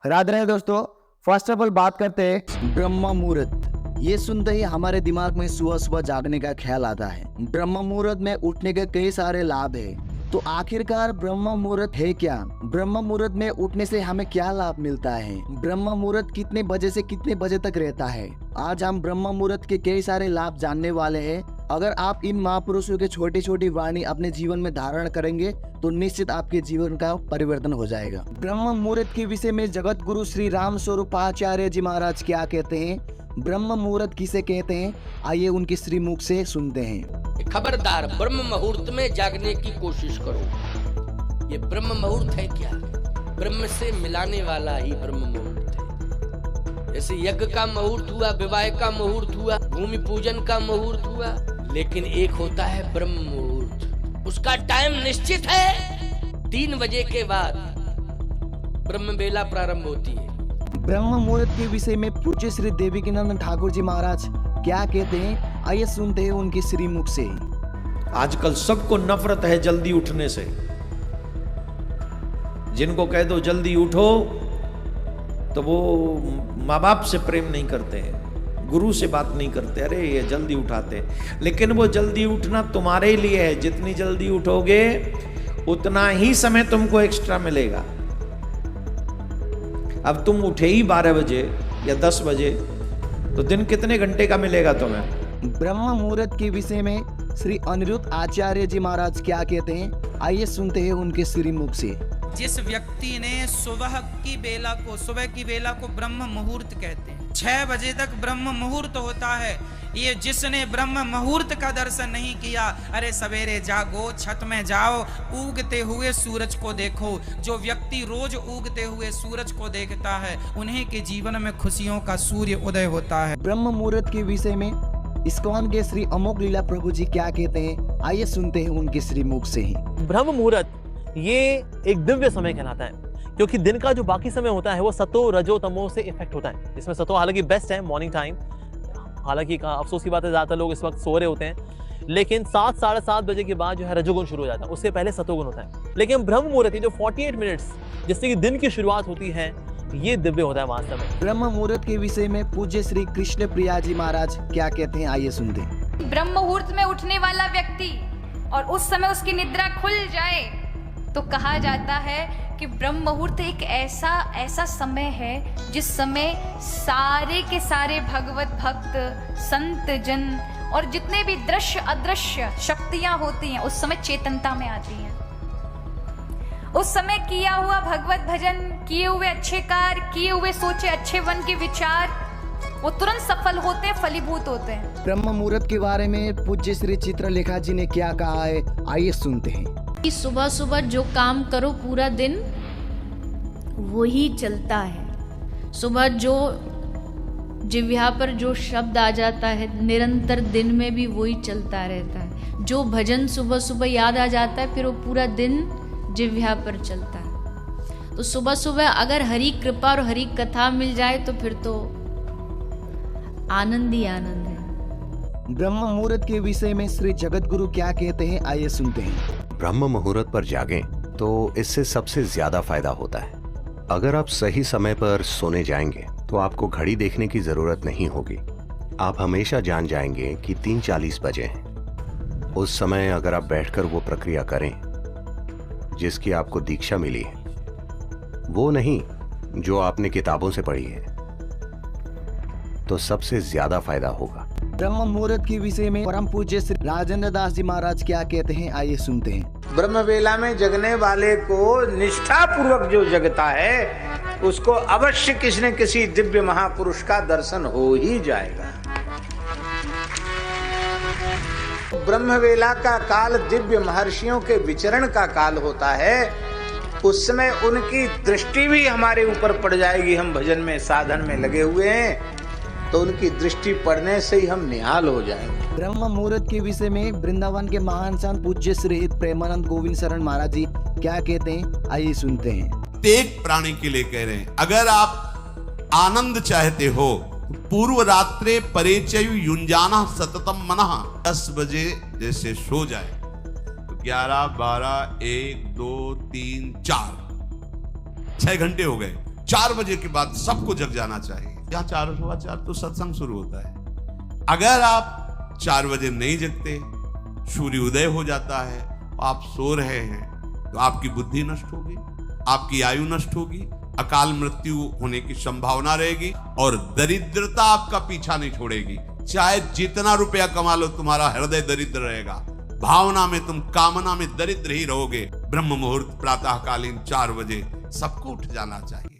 राधे राधे दोस्तों, first of all बात करते हैं ब्रह्म मुहूर्त। ये सुनते ही हमारे दिमाग में सुबह सुबह जागने का ख्याल आता है। ब्रह्म मुहूर्त में उठने के कई सारे लाभ है, तो आखिरकार ब्रह्म मुहूर्त है क्या? ब्रह्म मुहूर्त में उठने से हमें क्या लाभ मिलता है? ब्रह्म मुहूर्त कितने बजे से कितने बजे तक रहता है? आज हम ब्रह्म मुहूर्त के कई सारे लाभ जानने वाले हैं। अगर आप इन महापुरुषों के छोटी छोटी वाणी अपने जीवन में धारण करेंगे तो निश्चित आपके जीवन का परिवर्तन हो जाएगा। ब्रह्म मुहूर्त के विषय में जगत गुरु श्री राम स्वरूपाचार्य जी महाराज क्या कहते हैं, ब्रह्म मुहूर्त किसे कहते हैं, आइए उनके श्री मुख से सुनते हैं। खबरदार, ब्रह्म मुहूर्त में जागने की कोशिश करो। ये ब्रह्म मुहूर्त है क्या? ब्रह्म से मिलाने वाला ही ब्रह्म मुहूर्त है। जैसे यज्ञ का मुहूर्त हुआ, विवाह का मुहूर्त हुआ, भूमि पूजन का मुहूर्त हुआ, लेकिन एक होता है ब्रह्म मुहूर्त। उसका टाइम निश्चित है। 3 बजे के बाद ब्रह्म बेला प्रारंभ होती है। ब्रह्म मुहूर्त के विषय में पूज्य श्री देवीकीनंद ठाकुर जी महाराज क्या कहते हैं, आइए सुनते हैं उनके श्री मुख से। आजकल सबको नफरत है जल्दी उठने से। जिनको कह दो जल्दी उठो तो वो माँ बाप से प्रेम नहीं करते हैं, गुरु से बात नहीं करते, अरे ये जल्दी उठाते। लेकिन वो जल्दी उठना तुम्हारे लिए है। जितनी जल्दी उठोगे उतना ही समय तुमको एक्स्ट्रा मिलेगा। अब तुम उठे ही 12 बजे या 10 बजे तो दिन कितने घंटे का मिलेगा तुम्हें? ब्रह्म मुहूर्त के विषय में श्री अनिरुद्ध आचार्य जी महाराज क्या कहते हैं, आइए सुनते हैं उनके श्री मुख से। जिस व्यक्ति ने सुबह की बेला को ब्रह्म मुहूर्त कहते हैं, 6 बजे तक ब्रह्म मुहूर्त होता है। ये जिसने ब्रह्म मुहूर्त का दर्शन नहीं किया, अरे सवेरे जागो, छत में जाओ, उगते हुए सूरज को देखो। जो व्यक्ति रोज उगते हुए सूरज को देखता है, उन्हीं के जीवन में खुशियों का सूर्य उदय होता है। ब्रह्म मुहूर्त के विषय में इस्कॉन के श्री अमोघ लीला प्रभु जी क्या कहते हैं, आइए सुनते हैं उनके श्री मुख से ही। ब्रह्म मुहूर्त ये एक दिव्य समय कहलाता है, क्योंकि दिन का जो बाकी समय होता है वो सतो रजो तमो से इफेक्ट होता है। इसमें सतो हालांकि बेस्ट है, मॉर्निंग टाइम। हालांकि अफसोस की बात है ज्यादातर लोग इस वक्त सो रहे होते हैं, लेकिन 7 साढ़े 7 बजे के बाद जो है रजोगुण शुरू हो जाता है, उससे पहले सतोगुण होता है। लेकिन ब्रह्म मुहूर्त जो 48 मिनट्स जिससे कि दिन की शुरुआत होती है, ये दिव्य होता है वास्तव में। ब्रह्म मुहूर्त के विषय में पूज्य श्री कृष्ण प्रिया जी महाराज क्या कहते हैं, आइए सुनते हैं। ब्रह्म मुहूर्त में उठने वाला व्यक्ति और उस समय उसकी निद्रा खुल जाए तो कहा जाता है कि ब्रह्म मुहूर्त एक ऐसा समय है जिस समय सारे के सारे भगवत भक्त, संत जन और जितने भी दृश्य अदृश्य शक्तियां होती हैं उस समय चेतनता में आती हैं। उस समय किया हुआ भगवत भजन, किए हुए अच्छे कार्य, किए हुए सोचे अच्छे वन के विचार, वो तुरंत सफल होते हैं, फलीभूत होते हैं। ब्रह्म मुहूर्त के बारे में पूज्य श्री चित्रलेखा जी ने क्या कहा है, आइए सुनते हैं। कि सुबह सुबह जो काम करो पूरा दिन वो ही चलता है। सुबह जो जिह्वा पर जो शब्द आ जाता है, निरंतर दिन में भी वही चलता रहता है। जो भजन सुबह सुबह याद आ जाता है, फिर वो पूरा दिन जिह्वा पर चलता है। तो सुबह सुबह अगर हरि कृपा और हरि कथा मिल जाए तो फिर तो आनंद ही आनंद है। ब्रह्म मुहूर्त के विषय में श्री जगत गुरु क्या कहते हैं, आइए सुनते हैं। ब्रह्म मुहूर्त पर जागें तो इससे सबसे ज्यादा फायदा होता है। अगर आप सही समय पर सोने जाएंगे तो आपको घड़ी देखने की जरूरत नहीं होगी। आप हमेशा जान जाएंगे कि 3:40 बजे हैं। उस समय अगर आप बैठकर वो प्रक्रिया करें जिसकी आपको दीक्षा मिली है, वो नहीं जो आपने किताबों से पढ़ी है, तो सबसे ज्यादा फायदा होगा। ब्रह्म मुहूर्त के विषय में परम पूज्य श्री राजेंद्र दास जी महाराज क्या कहते हैं, आइए सुनते हैं। ब्रह्म वेला में जगने वाले को निष्ठा पूर्वक जो जगता है उसको अवश्य किसी न किसी दिव्य महापुरुष का दर्शन हो ही जाएगा। ब्रह्म वेला का काल दिव्य महर्षियों के विचरण का काल होता है। उस समय उनकी दृष्टि भी हमारे ऊपर पड़ जाएगी। हम भजन में साधन में लगे हुए हैं तो उनकी दृष्टि पड़ने से ही हम निहाल हो जाएंगे। ब्रह्म मुहूर्त के विषय में वृंदावन के महान संत पूज्य श्री प्रेमानंद गोविंद शरण महाराज जी क्या कहते हैं, आइए सुनते हैं। प्रत्येक प्राणी के लिए कह रहे हैं, अगर आप आनंद चाहते हो, पूर्व रात्रे परिचय युंजाना सततम मनः, 10 बजे जैसे सो जाए तो 11, 12, 1, 2, 3, 4 6 घंटे हो गए। 4 बजे के बाद सबको जग जाना चाहिए। यहाँ 4 सवा 4 तो सत्संग शुरू होता है। अगर आप 4 बजे नहीं जगते, सूर्य उदय हो जाता है, आप सो रहे हैं, तो आपकी बुद्धि नष्ट होगी, आपकी आयु नष्ट होगी, अकाल मृत्यु होने की संभावना रहेगी और दरिद्रता आपका पीछा नहीं छोड़ेगी। चाहे जितना रुपया कमा लो, तुम्हारा हृदय दरिद्र रहेगा। भावना में तुम, कामना में दरिद्र ही रहोगे। ब्रह्म मुहूर्त प्रातःकालीन 4 बजे सबको उठ जाना चाहिए।